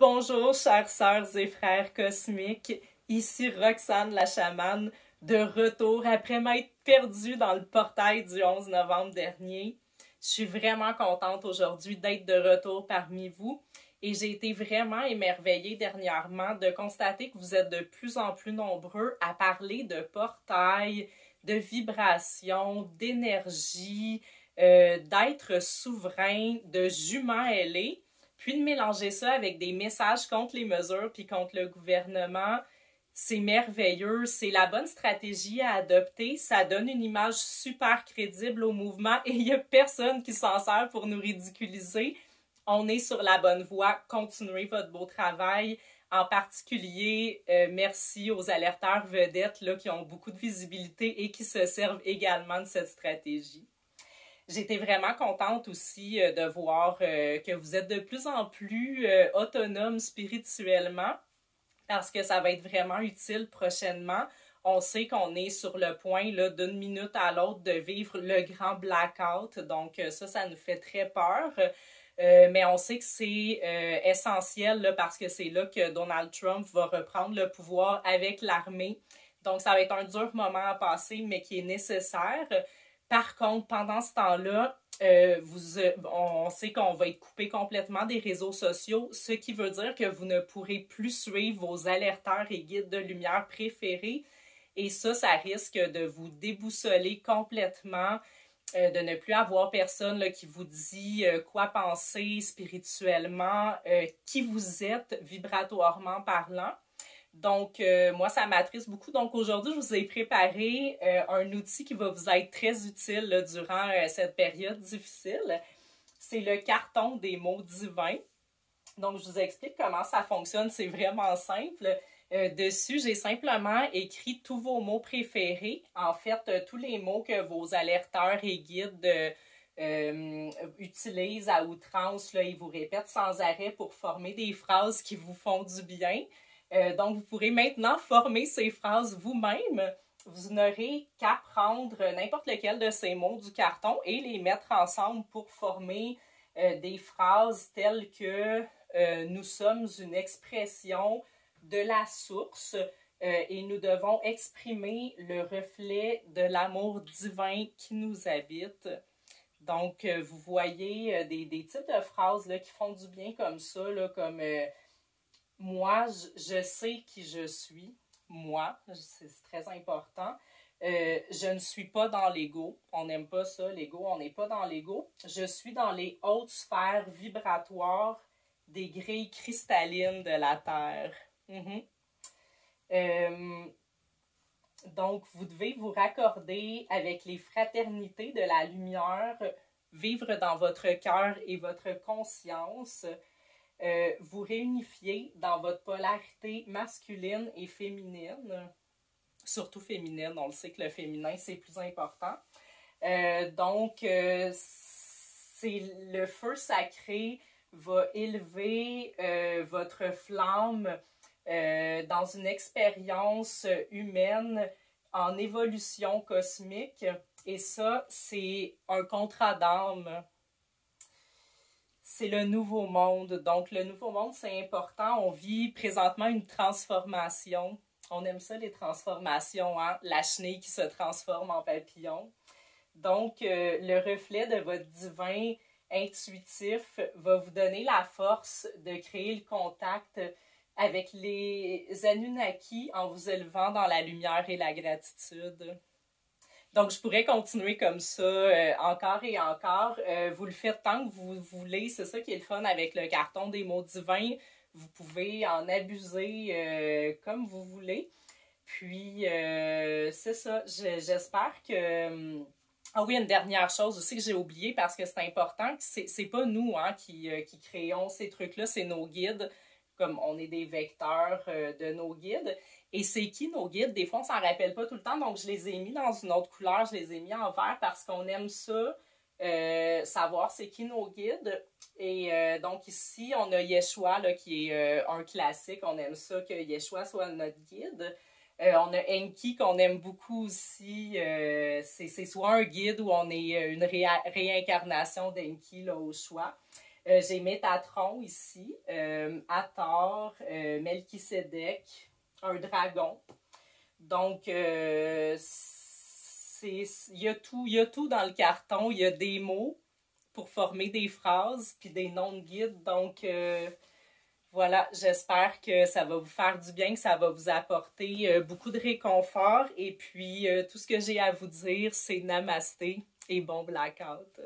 Bonjour, chères sœurs et frères cosmiques. Ici Roxane la chamane, de retour après m'être perdue dans le portail du 11 novembre dernier. Je suis vraiment contente aujourd'hui d'être de retour parmi vous et j'ai été vraiment émerveillée dernièrement de constater que vous êtes de plus en plus nombreux à parler de portail, de vibration, d'énergie, d'être souverain, de jument ailé. Puis de mélanger ça avec des messages contre les mesures puis contre le gouvernement, c'est merveilleux, c'est la bonne stratégie à adopter, ça donne une image super crédible au mouvement et il n'y a personne qui s'en sert pour nous ridiculiser. On est sur la bonne voie, continuez votre beau travail. En particulier, merci aux alerteurs vedettes là, qui ont beaucoup de visibilité et qui se servent également de cette stratégie. J'étais vraiment contente aussi de voir que vous êtes de plus en plus autonome spirituellement parce que ça va être vraiment utile prochainement. On sait qu'on est sur le point d'une minute à l'autre de vivre le grand blackout, donc ça nous fait très peur. Mais on sait que c'est essentiel là, parce que c'est là que Donald Trump va reprendre le pouvoir avec l'armée. Donc ça va être un dur moment à passer, mais qui est nécessaire. Par contre, pendant ce temps-là, on sait qu'on va être coupé complètement des réseaux sociaux, ce qui veut dire que vous ne pourrez plus suivre vos alerteurs et guides de lumière préférés. Et ça risque de vous déboussoler complètement, de ne plus avoir personne là, qui vous dit quoi penser spirituellement, qui vous êtes vibratoirement parlant. Donc, moi, ça m'attriste beaucoup. Donc, aujourd'hui, je vous ai préparé un outil qui va vous être très utile là, durant cette période difficile. C'est le carton des mots divins. Donc, je vous explique comment ça fonctionne. C'est vraiment simple. Dessus, j'ai simplement écrit tous vos mots préférés. En fait, tous les mots que vos alerteurs et guides utilisent à outrance. Là, ils vous répètent sans arrêt pour former des phrases qui vous font du bien. Donc, vous pourrez maintenant former ces phrases vous-même. Vous n'aurez qu'à prendre n'importe lequel de ces mots du carton et les mettre ensemble pour former des phrases telles que nous sommes une expression de la source et nous devons exprimer le reflet de l'amour divin qui nous habite. Donc, vous voyez des types de phrases là, qui font du bien comme ça, là, comme moi, je sais qui je suis. Moi, c'est très important. Je ne suis pas dans l'ego. On n'aime pas ça, l'ego. On n'est pas dans l'ego. Je suis dans les hautes sphères vibratoires des grilles cristallines de la Terre. Donc, vous devez vous raccorder avec les fraternités de la lumière, vivre dans votre cœur et votre conscience. Vous réunifiez dans votre polarité masculine et féminine, surtout féminine, on le sait que le féminin c'est plus important. Donc, le feu sacré va élever votre flamme dans une expérience humaine en évolution cosmique et ça, c'est un contrat d'âme. C'est le nouveau monde. Donc, le nouveau monde, c'est important. On vit présentement une transformation. On aime ça, les transformations, hein? La chenille qui se transforme en papillon. Donc, le reflet de votre divin intuitif va vous donner la force de créer le contact avec les Anunnaki en vous élevant dans la lumière et la gratitude. Donc, je pourrais continuer comme ça encore et encore. Vous le faites tant que vous voulez. C'est ça qui est le fun avec le carton des mots divins. Vous pouvez en abuser comme vous voulez. Puis, c'est ça. J'espère que... Ah oui, une dernière chose aussi que j'ai oublié parce que c'est important. C'est pas nous hein, qui créons ces trucs-là. C'est nos guides. Comme on est des vecteurs de nos guides. Et c'est qui nos guides? Des fois, on s'en rappelle pas tout le temps, donc je les ai mis dans une autre couleur, je les ai mis en vert parce qu'on aime ça, savoir c'est qui nos guides. Et donc ici, on a Yeshua là, qui est un classique, on aime ça que Yeshua soit notre guide. On a Enki qu'on aime beaucoup aussi, c'est soit un guide ou on est une réincarnation d'Enki là, au choix. J'ai Métatron ici, Hathor, Melchisedec, un dragon. Donc, il y a tout dans le carton. Il y a des mots pour former des phrases, puis des noms de guides. Donc, voilà, j'espère que ça va vous faire du bien, que ça va vous apporter beaucoup de réconfort. Et puis, tout ce que j'ai à vous dire, c'est namasté et bon blackout.